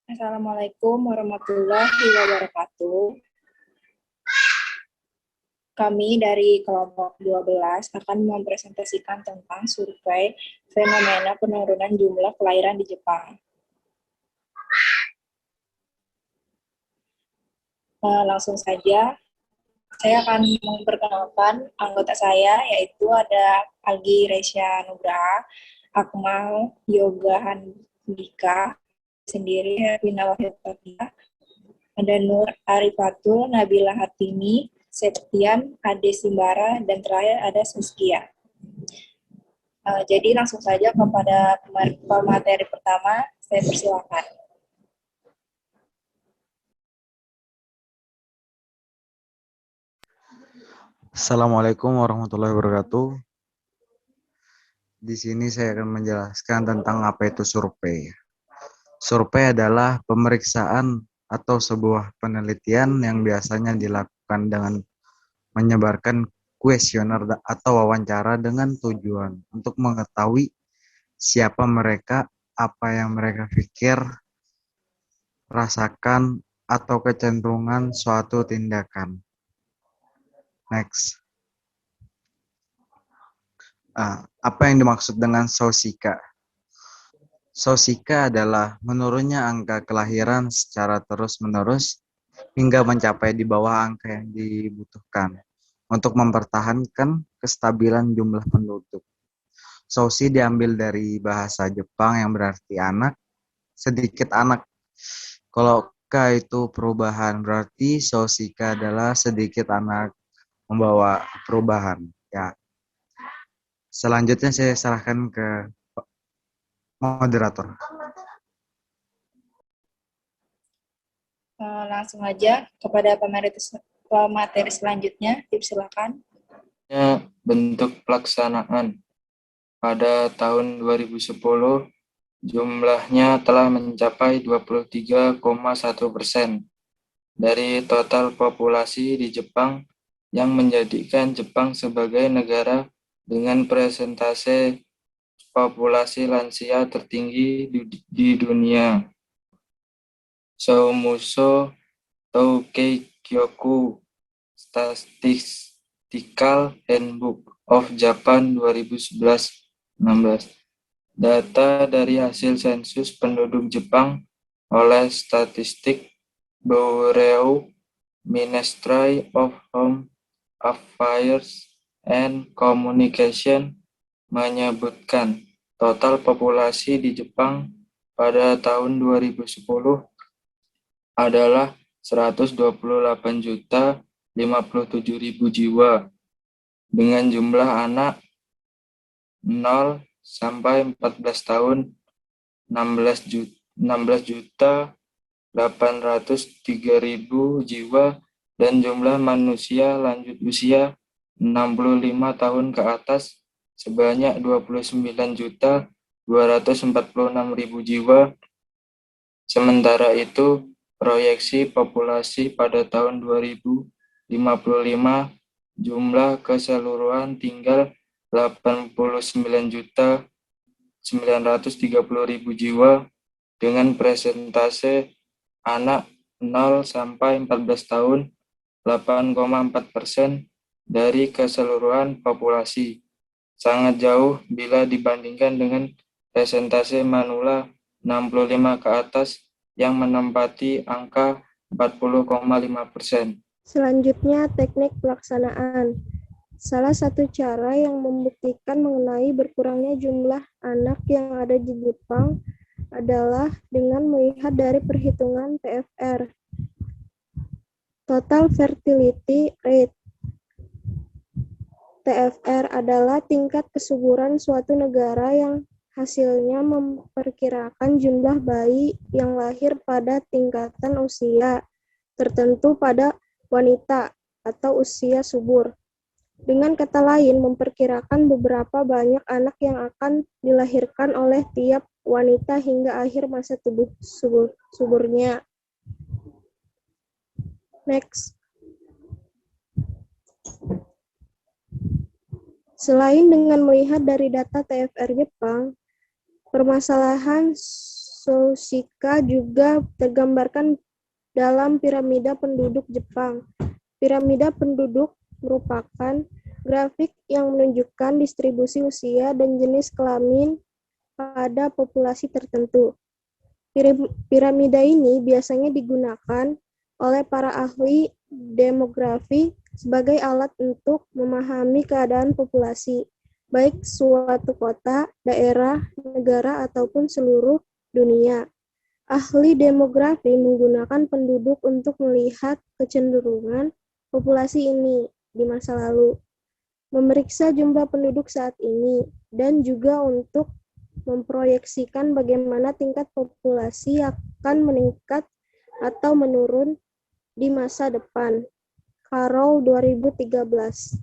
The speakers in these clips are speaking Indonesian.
Assalamualaikum warahmatullahi wabarakatuh. Kami dari kelompok 12 akan mempresentasikan tentang survei fenomena penurunan jumlah kelahiran di Jepang. Langsung saja, saya akan memperkenalkan anggota saya, yaitu ada Algi Resya Nugraha, Akmal Yoga Handika, sendiri Hervina Wahid, ada Nur Arifatul, Nabila Hatimi, Septian, Ade Simbara, dan terakhir ada Suskia. Jadi langsung saja kepada pemateri pertama, saya persilakan. Assalamualaikum warahmatullahi wabarakatuh. Di sini saya akan menjelaskan tentang apa itu survei. Survei adalah pemeriksaan atau sebuah penelitian yang biasanya dilakukan dengan menyebarkan kuesioner atau wawancara dengan tujuan untuk mengetahui siapa mereka, apa yang mereka pikir, rasakan, atau kecenderungan suatu tindakan. Next. Apa yang dimaksud dengan Sosika? Sosika adalah menurunnya angka kelahiran secara terus-menerus hingga mencapai di bawah angka yang dibutuhkan untuk mempertahankan kestabilan jumlah penduduk. Sosi diambil dari bahasa Jepang yang berarti anak, sedikit anak. Kalau K itu perubahan, berarti Sosika adalah sedikit anak membawa perubahan. Ya. Selanjutnya saya serahkan ke moderator. Langsung aja kepada pemateri selanjutnya, silakan. Bentuk pelaksanaan. Pada tahun 2010, jumlahnya telah mencapai 23,1% dari total populasi di Jepang, yang menjadikan Jepang sebagai negara dengan persentase populasi lansia tertinggi di dunia. Shoumusho Toukei-kyoku Statistical Handbook of Japan 2011-16. Data dari hasil sensus penduduk Jepang oleh Statistik Bureau Ministry of Home Affairs and Communication menyebutkan total populasi di Jepang pada tahun 2010 adalah 128.057.000 jiwa, dengan jumlah anak 0 sampai 14 tahun 16.803.000 jiwa, dan jumlah manusia lanjut usia 65 tahun ke atas sebanyak 29.246.000 jiwa. Sementara itu, proyeksi populasi pada tahun 2055 jumlah keseluruhan tinggal 89.930.000 jiwa, dengan presentase anak 0 sampai 14 tahun 8,4% dari keseluruhan populasi, sangat jauh bila dibandingkan dengan presentase manula 65 ke atas yang menempati angka 40,5%. Selanjutnya, teknik pelaksanaan. Salah satu cara yang membuktikan mengenai berkurangnya jumlah anak yang ada di Jepang adalah dengan melihat dari perhitungan TFR, Total Fertility Rate. TFR adalah tingkat kesuburan suatu negara yang hasilnya memperkirakan jumlah bayi yang lahir pada tingkatan usia tertentu pada wanita atau usia subur. Dengan kata lain, memperkirakan beberapa banyak anak yang akan dilahirkan oleh tiap wanita hingga akhir masa tubuh suburnya. Next. Selain dengan melihat dari data TFR Jepang, permasalahan Soushika juga tergambarkan dalam piramida penduduk Jepang. Piramida penduduk merupakan grafik yang menunjukkan distribusi usia dan jenis kelamin pada populasi tertentu. Piramida ini biasanya digunakan oleh para ahli demografi sebagai alat untuk memahami keadaan populasi, baik suatu kota, daerah, negara, ataupun seluruh dunia. Ahli demografi menggunakan penduduk untuk melihat kecenderungan populasi ini di masa lalu, memeriksa jumlah penduduk saat ini, dan juga untuk memproyeksikan bagaimana tingkat populasi akan meningkat atau menurun di masa depan. Carroll 2013.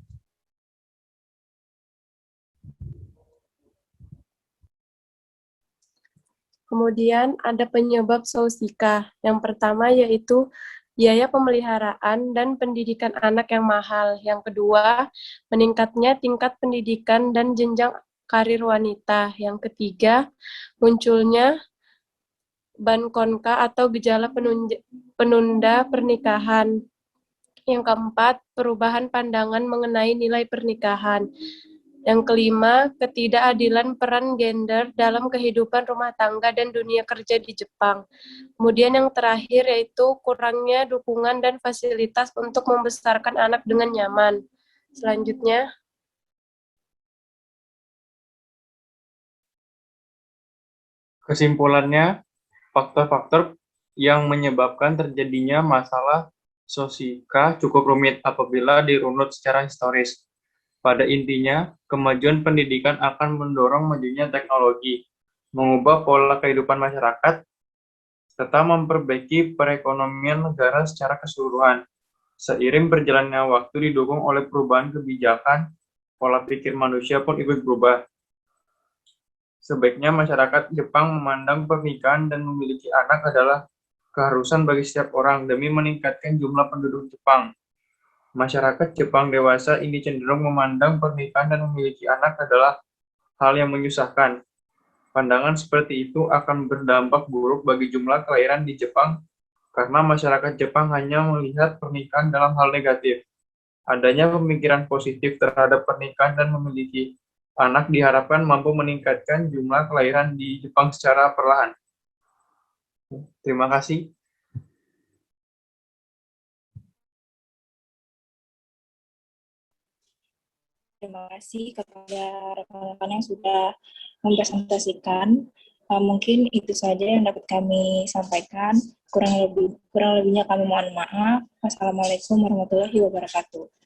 Kemudian ada penyebab Soushika. Yang pertama yaitu biaya pemeliharaan dan pendidikan anak yang mahal. Yang kedua, meningkatnya tingkat pendidikan dan jenjang karir wanita. Yang ketiga, munculnya bankonka atau gejala penunda pernikahan. Yang keempat, perubahan pandangan mengenai nilai pernikahan. Yang kelima, ketidakadilan peran gender dalam kehidupan rumah tangga dan dunia kerja di Jepang. Kemudian yang terakhir yaitu kurangnya dukungan dan fasilitas untuk membesarkan anak dengan nyaman. Selanjutnya, kesimpulannya, faktor-faktor yang menyebabkan terjadinya masalah Soushika cukup rumit apabila dirunut secara historis. Pada intinya, kemajuan pendidikan akan mendorong majunya teknologi, mengubah pola kehidupan masyarakat, serta memperbaiki perekonomian negara secara keseluruhan. Seiring berjalannya waktu didukung oleh perubahan kebijakan, pola pikir manusia pun ikut berubah. Sebaiknya masyarakat Jepang memandang pernikahan dan memiliki anak adalah keharusan bagi setiap orang demi meningkatkan jumlah penduduk Jepang. Masyarakat Jepang dewasa ini cenderung memandang pernikahan dan memiliki anak adalah hal yang menyusahkan. Pandangan seperti itu akan berdampak buruk bagi jumlah kelahiran di Jepang karena masyarakat Jepang hanya melihat pernikahan dalam hal negatif. Adanya pemikiran positif terhadap pernikahan dan memiliki anak diharapkan mampu meningkatkan jumlah kelahiran di Jepang secara perlahan. Terima kasih. Terima kasih kepada rekan-rekan yang sudah mempresentasikan. Mungkin itu saja yang dapat kami sampaikan. Kurang lebihnya kami mohon maaf. Wassalamualaikum warahmatullahi wabarakatuh.